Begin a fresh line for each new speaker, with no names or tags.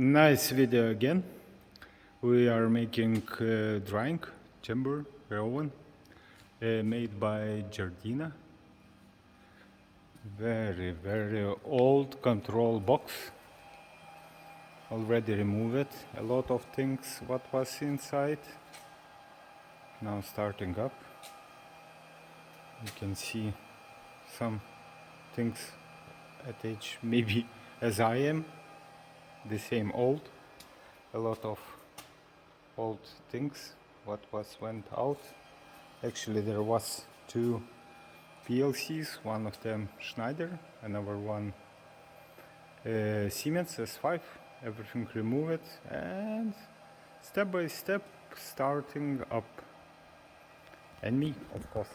Nice video again. We are making drying chamber oven made by Giardina. Very old control box. Already removed a lot of things what was inside. Now starting up. You can see some things at age maybe as I am. The same old, a lot of old things what went out. Actually there was two PLCs, one of them Schneider, another one Siemens S5. Everything removed and step by step starting up, and me of course.